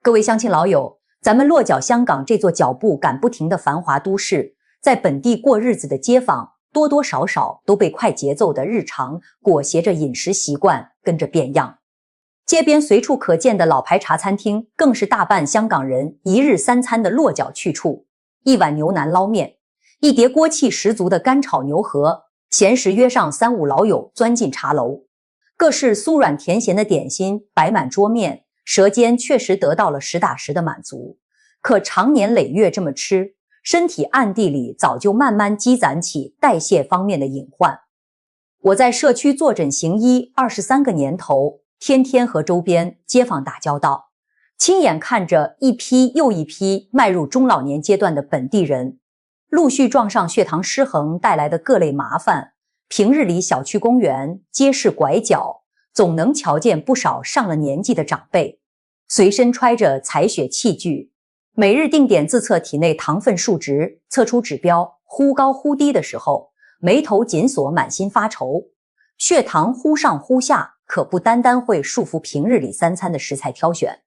各位乡亲老友，咱们落脚香港这座脚步赶不停的繁华都市，在本地过日子的街坊多多少少都被快节奏的日常裹挟着饮食习惯跟着变样。街边随处可见的老牌茶餐厅更是大半香港人一日三餐的落脚去处。一碗牛腩捞面，一碟锅气十足的干炒牛河，闲时约上3、5老友钻进茶楼，各式酥软甜咸的点心摆满桌面，舌尖确实得到了实打实的满足。可长年累月这么吃，身体暗地里早就慢慢积攒起代谢方面的隐患。我在社区坐诊行医23个年头，天天和周边街坊打交道，亲眼看着一批又一批迈入中老年阶段的本地人陆续撞上血糖失衡带来的各类麻烦。平日里小区公园、街市拐角，总能瞧见不少上了年纪的长辈，随身揣着采血器具，每日定点自测体内糖分数值，测出指标忽高忽低的时候，眉头紧锁，满心发愁。血糖忽上忽下，可不单单会束缚平日里3餐的食材挑选，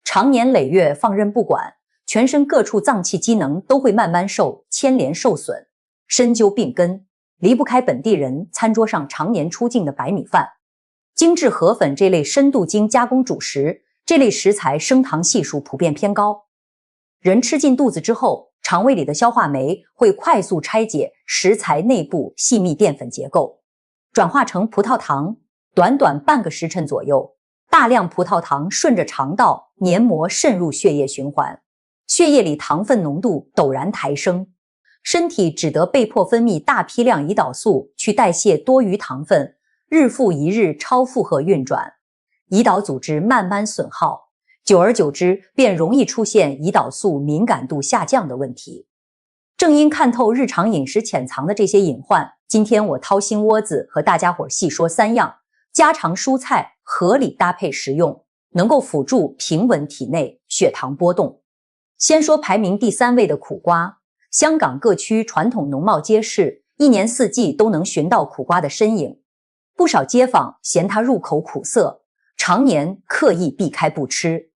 长年累月放任不管，全身各处脏器机能都会慢慢受牵连受损，深究病根，离不开本地人餐桌上常年出镜的白米饭。精致河粉这类深度精加工主食，这类食材升糖系数普遍偏高，人吃进肚子之后，肠胃里的消化酶会快速拆解食材内部细密淀粉结构，转化成葡萄糖，短短半个时辰左右，大量葡萄糖顺着肠道黏膜渗入血液循环，血液里糖分浓度陡然抬升，身体只得被迫分泌大批量胰岛素去代谢多余糖分，日复一日超负荷运转，胰岛组织慢慢损耗，久而久之便容易出现胰岛素敏感度下降的问题。正因看透日常饮食潜藏的这些隐患，今天我掏心窝子和大家伙细说3样家常蔬菜合理搭配食用，能够辅助平稳体内血糖波动。先说排名第3位的苦瓜，香港各区传统农贸街市一年四季都能寻到苦瓜的身影，不少街坊嫌它入口苦涩，常年刻意避开不吃。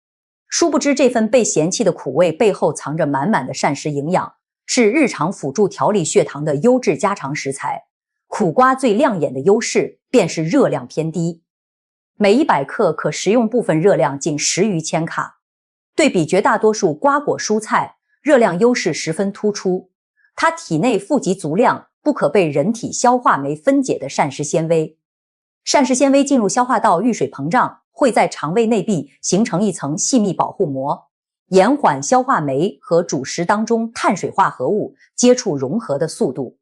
殊不知这份被嫌弃的苦味背后藏着满满的膳食营养，是日常辅助调理血糖的优质家常食材。苦瓜最亮眼的优势便是热量偏低，每100克可食用部分热量仅10余千卡，对比绝大多数瓜果蔬菜，热量优势十分突出。它体内富集足量不可被人体消化酶分解的膳食纤维，膳食纤维进入消化道遇水膨胀，会在肠胃内壁形成一层细密保护膜，延缓消化酶和主食当中碳水化合物接触融合的速度。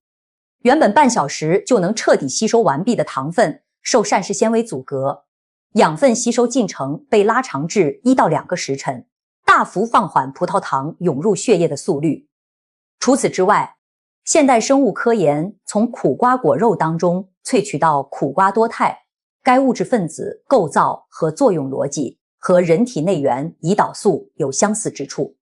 原本半小时就能彻底吸收完毕的糖分，受膳食纤维阻隔，养分吸收进程被拉长至1到2个时辰，大幅放缓葡萄糖涌入血液的速率。除此之外，现代生物科研从苦瓜果肉当中萃取到苦瓜多肽，该物质分子构造和作用逻辑和人体内源胰岛素有相似之处，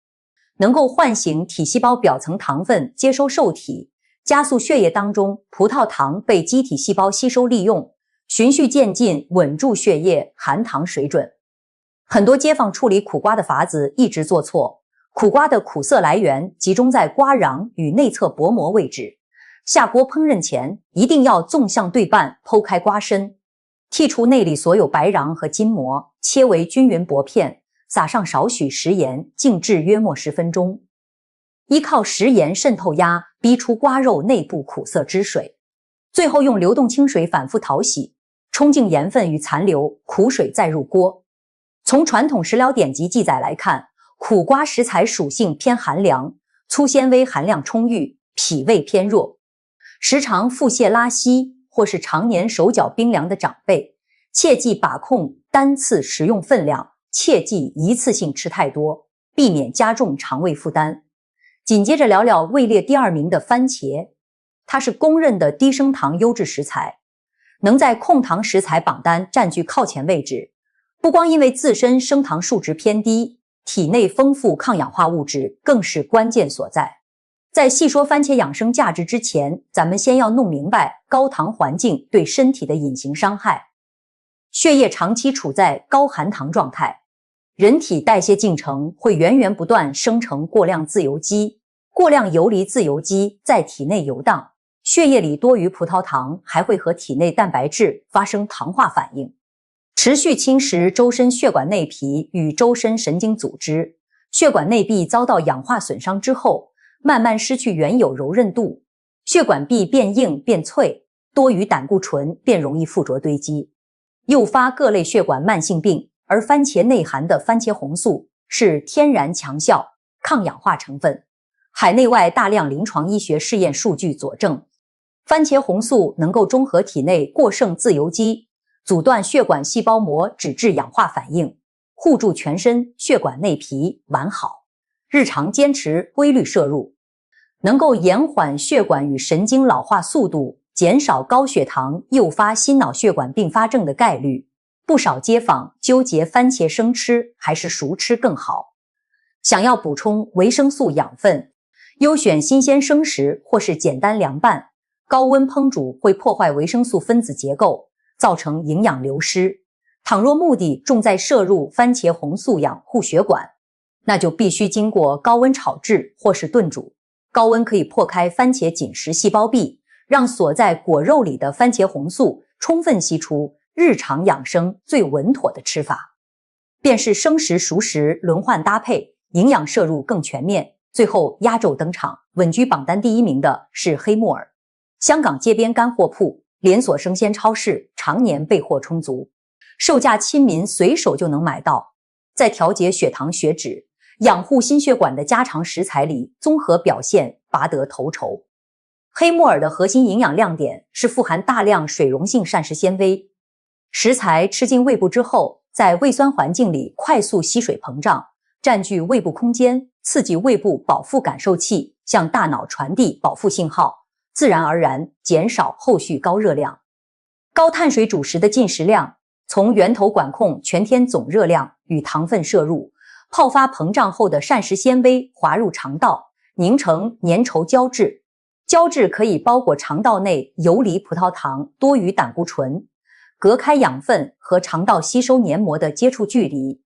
能够唤醒体细胞表层糖分接收受体，加速血液当中葡萄糖被机体细胞吸收利用，循序渐进稳住血液含糖水准。很多街坊处理苦瓜的法子一直做错，苦瓜的苦涩来源集中在瓜瓤与内侧薄膜位置，下锅烹饪前一定要纵向对半剖开瓜身，剔除内里所有白瓤和筋膜，切为均匀薄片，撒上少许食盐，静置约莫10分钟，依靠食盐渗透压逼出瓜肉内部苦涩汁水，最后用流动清水反复淘洗，冲净盐分与残留，苦水再入锅。从传统食疗典籍记载来看，苦瓜食材属性偏寒凉，粗纤维含量充裕，脾胃偏弱，时常腹泻拉稀或是常年手脚冰凉的长辈，切忌把控单次食用分量，切忌一次性吃太多，避免加重肠胃负担。紧接着聊聊位列第2名的番茄，它是公认的低升糖优质食材，能在控糖食材榜单占据靠前位置，不光因为自身升糖数值偏低，体内丰富抗氧化物质更是关键所在。在细说番茄养生价值之前，咱们先要弄明白高糖环境对身体的隐形伤害。血液长期处在高含糖状态，人体代谢进程会源源不断生成过量自由基，过量游离自由基在体内游荡，血液里多余葡萄糖还会和体内蛋白质发生糖化反应，持续侵蚀周身血管内皮与周身神经组织，血管内壁遭到氧化损伤之后，慢慢失去原有柔韧度，血管壁变硬变脆，多余胆固醇便容易附着堆积，诱发各类血管慢性病。而番茄内含的番茄红素是天然强效抗氧化成分，海内外大量临床医学试验数据佐证，番茄红素能够中和体内过剩自由基，阻断血管细胞膜脂质氧化反应，护住全身血管内皮完好。日常坚持规律摄入，能够延缓血管与神经老化速度，减少高血糖诱发心脑血管并发症的概率。不少街坊纠结番茄生吃还是熟吃更好，想要补充维生素养分，优选新鲜生食或是简单凉拌，高温烹煮会破坏维生素分子结构，造成营养流失。倘若目的重在摄入番茄红素养护血管，那就必须经过高温炒制或是炖煮。高温可以破开番茄紧实细胞壁，让锁在果肉里的番茄红素充分析出。日常养生最稳妥的吃法，便是生食熟食轮换搭配，营养摄入更全面。最后压轴登场，稳居榜单第1名的是黑木耳。香港街边干货铺、连锁生鲜超市常年备货充足，售价亲民，随手就能买到。在调节血糖血脂、养护心血管的家常食材里，综合表现拔得头筹。黑木耳的核心营养亮点是富含大量水溶性膳食纤维。食材吃进胃部之后，在胃酸环境里快速吸水膨胀，占据胃部空间，刺激胃部饱腹感受器向大脑传递饱腹信号，自然而然减少后续高热量。高碳水主食的进食量，从源头管控全天总热量与糖分摄入，泡发膨胀后的膳食纤维滑入肠道，凝成粘稠胶质，胶质可以包裹肠道内游离葡萄糖、多余胆固醇，隔开养分和肠道吸收黏膜的接触距离，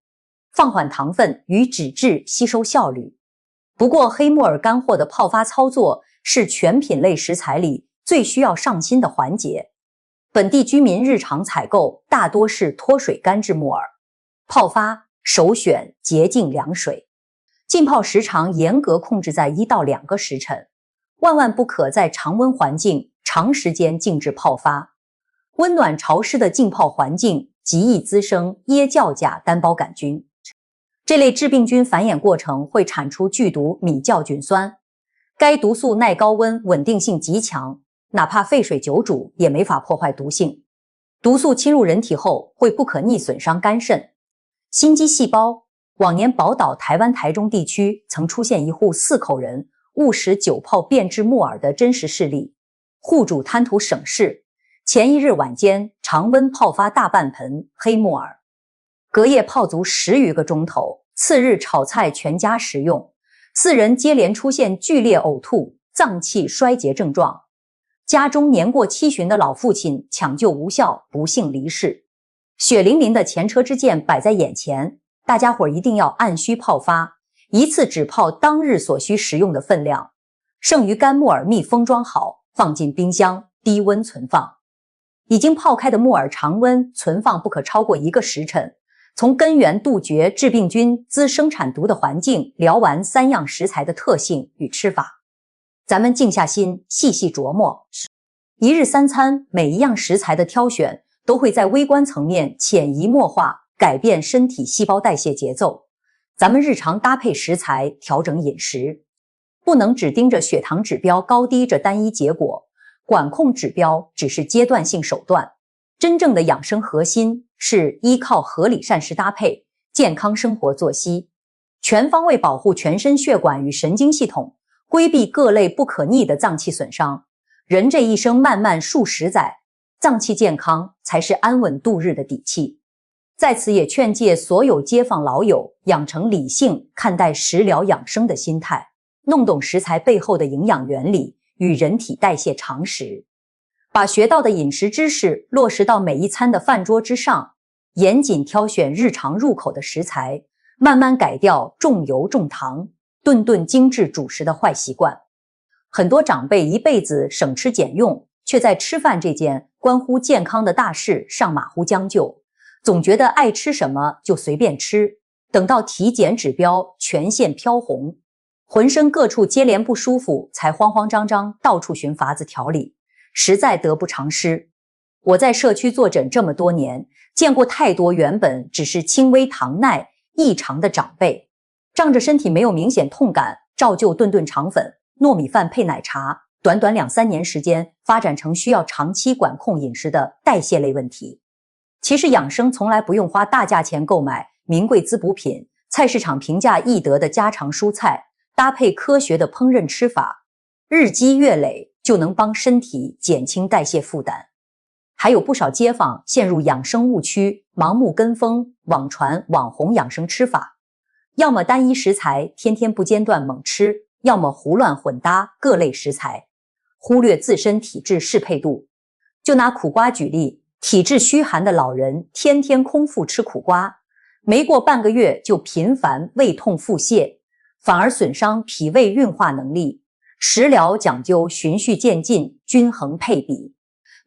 放缓糖分与脂质吸收效率。不过黑木耳干货的泡发操作是全品类食材里最需要上心的环节。本地居民日常采购大多是脱水干制木耳，泡发首选洁净凉水，浸泡时长严格控制在1到2个时辰，万万不可在常温环境长时间静置泡发。温暖潮湿的浸泡环境极易滋生耶酵甲单胞杆菌，这类致病菌繁衍过程会产出剧毒米酵菌酸，该毒素耐高温，稳定性极强，哪怕沸水久煮也没法破坏毒性。毒素侵入人体后会不可逆损伤肝肾、心肌细胞。往年宝岛、台湾、台中地区曾出现一户4口人误食久泡变质木耳的真实事例，户主贪图省事，前一日晚间常温泡发大半盆黑木耳，隔夜泡足10余个钟头，次日炒菜全家食用，4人接连出现剧烈呕吐、脏器衰竭症状。家中年过70旬的老父亲抢救无效，不幸离世。血淋淋的前车之鉴摆在眼前，大家伙一定要按需泡发，一次只泡当日所需食用的分量，剩余干木耳密封装好，放进冰箱低温存放。已经泡开的木耳常温存放不可超过1个时辰，从根源杜绝致病菌滋生产毒的环境，聊完3样食材的特性与吃法。咱们静下心细细琢磨，一日3餐每一样食材的挑选都会在微观层面潜移默化改变身体细胞代谢节奏。咱们日常搭配食材，调整饮食，不能只盯着血糖指标高低这单一结果，管控指标只是阶段性手段，真正的养生核心是依靠合理膳食搭配、健康生活作息，全方位保护全身血管与神经系统，规避各类不可逆的脏器损伤。人这一生漫漫数十载，脏器健康才是安稳度日的底气。在此也劝诫所有街坊老友养成理性看待食疗养生的心态，弄懂食材背后的营养原理与人体代谢常识，把学到的饮食知识落实到每一餐的饭桌之上，严谨挑选日常入口的食材，慢慢改掉重油重糖、顿顿精致主食的坏习惯。很多长辈一辈子省吃俭用，却在吃饭这件关乎健康的大事上马虎将就，总觉得爱吃什么就随便吃，等到体检指标全线飘红，浑身各处接连不舒服，才慌慌张张到处寻法子调理，实在得不偿失。我在社区坐诊这么多年，见过太多原本只是轻微糖耐异常的长辈，仗着身体没有明显痛感，照旧顿顿肠粉、糯米饭配奶茶，短短2-3年时间发展成需要长期管控饮食的代谢类问题。其实养生从来不用花大价钱购买名贵滋补品，菜市场平价易得的家常蔬菜，搭配科学的烹饪吃法，日积月累就能帮身体减轻代谢负担。还有不少街坊陷入养生误区，盲目跟风网传网红养生吃法，要么单一食材天天不间断猛吃，要么胡乱混搭各类食材，忽略自身体质适配度。就拿苦瓜举例，体质虚寒的老人天天空腹吃苦瓜，没过半个月就频繁胃痛腹泻，反而损伤脾胃运化能力。食疗讲究循序渐进，均衡配比，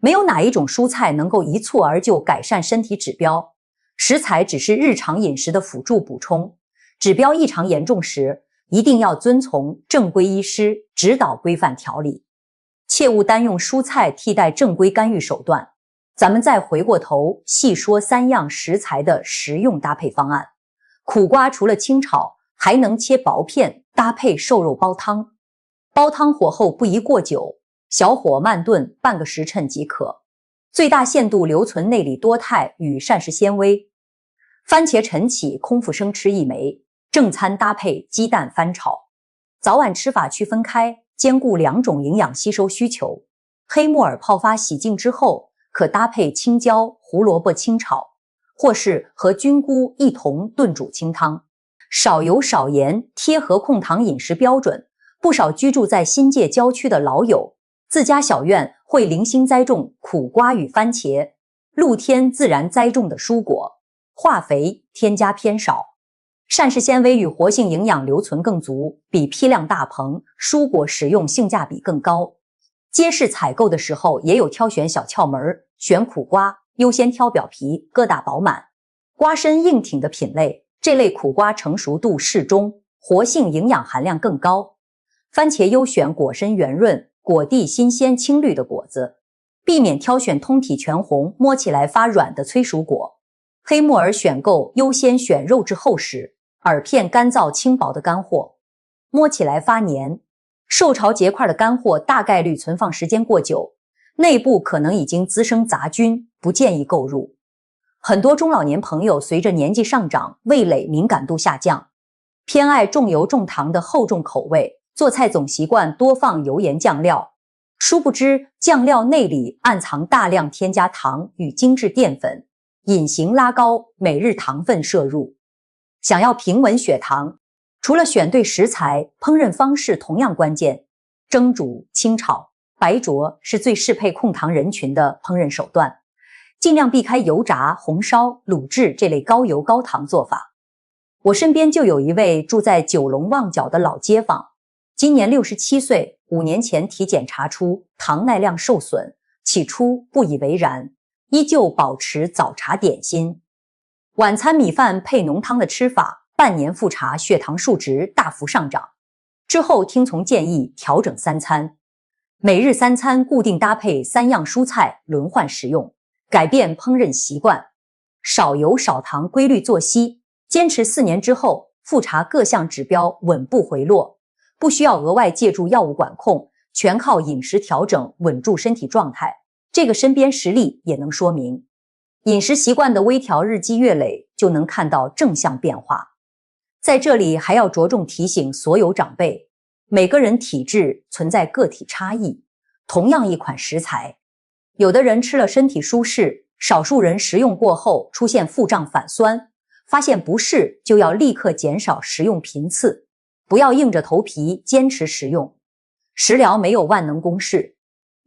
没有哪一种蔬菜能够一蹴而就改善身体指标，食材只是日常饮食的辅助补充，指标异常严重时，一定要遵从正规医师指导规范调理，切勿单用蔬菜替代正规干预手段。咱们再回过头细说3样食材的实用搭配方案。苦瓜除了清炒，还能切薄片搭配瘦肉煲汤，煲汤火候不宜过久，小火慢炖半个时辰即可，最大限度留存内里多肽与膳食纤维。番茄晨起空腹生吃1枚，正餐搭配鸡蛋翻炒。早晚吃法区分开，兼顾2种营养吸收需求。黑木耳泡发洗净之后，可搭配青椒、胡萝卜清炒，或是和菌菇一同炖煮清汤。少油少盐，贴合控糖饮食标准。不少居住在新界郊区的老友，自家小院会零星栽种苦瓜与番茄，露天自然栽种的蔬果，化肥添加偏少，膳食纤维与活性营养留存更足，比批量大棚蔬果食用性价比更高。街市采购的时候也有挑选小窍门，选苦瓜优先挑表皮疙瘩饱满、瓜身硬挺的品类，这类苦瓜成熟度适中，活性营养含量更高。番茄优选果身圆润、果蒂新鲜青绿的果子，避免挑选通体全红、摸起来发软的催熟果。黑木耳选购优先选肉质厚实、耳片干燥轻薄的干货，摸起来发黏。受潮结块的干货大概率存放时间过久，内部可能已经滋生杂菌，不建议购入。很多中老年朋友随着年纪上涨，味蕾敏感度下降，偏爱重油重糖的厚重口味，做菜总习惯多放油盐酱料，殊不知酱料内里暗藏大量添加糖与精致淀粉，隐形拉高每日糖分摄入。想要平稳血糖，除了选对食材，烹饪方式同样关键。蒸煮、清炒、白灼是最适配控糖人群的烹饪手段，尽量避开油炸、红烧、卤制这类高油高糖做法。我身边就有一位住在九龙旺角的老街坊，今年67岁，5年前体检查出糖耐量受损，起初不以为然，依旧保持早茶点心。晚餐米饭配浓汤的吃法，半年复查血糖数值大幅上涨。之后听从建议调整3餐，每日3餐固定搭配3样蔬菜轮换食用，改变烹饪习惯，少油少糖规律作息，坚持4年之后，复查各项指标稳步回落，不需要额外借助药物管控，全靠饮食调整稳住身体状态。这个身边实例也能说明，饮食习惯的微调日积月累，就能看到正向变化。在这里还要着重提醒所有长辈，每个人体质存在个体差异，同样一款食材，有的人吃了身体舒适，少数人食用过后出现腹胀反酸，发现不适就要立刻减少食用频次，不要硬着头皮坚持食用。食疗没有万能公式，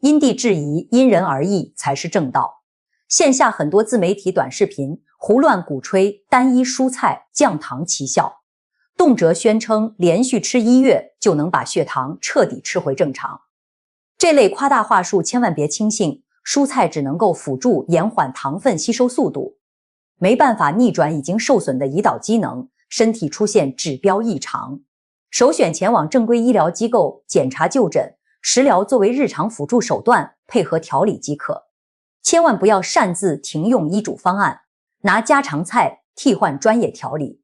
因地制宜、因人而异才是正道。线下很多自媒体短视频胡乱鼓吹单一蔬菜降糖奇效，动辄宣称连续吃1月就能把血糖彻底吃回正常。这类夸大话术千万别轻信，蔬菜只能够辅助延缓糖分吸收速度，没办法逆转已经受损的胰岛机能，身体出现指标异常。首选前往正规医疗机构检查就诊，食疗作为日常辅助手段，配合调理即可。千万不要擅自停用医嘱方案，拿家常菜替换专业调理。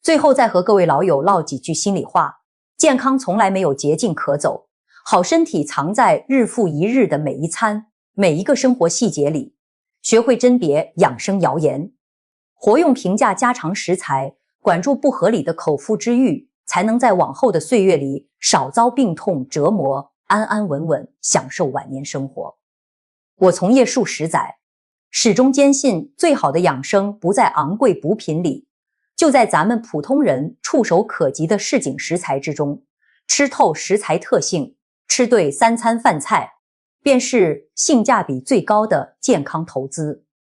最后再和各位老友唠几句心里话，健康从来没有捷径可走，好身体藏在日复一日的每一餐，每一个生活细节里，学会甄别养生谣言，活用平价家常食材，管住不合理的口腹之欲，才能在往后的岁月里少遭病痛折磨，安安稳稳享受晚年生活。我从业数十载，始终坚信最好的养生不在昂贵补品里，就在咱们普通人触手可及的市井食材之中。吃透食材特性，吃对3餐饭菜，便是性价比最高的健康投资。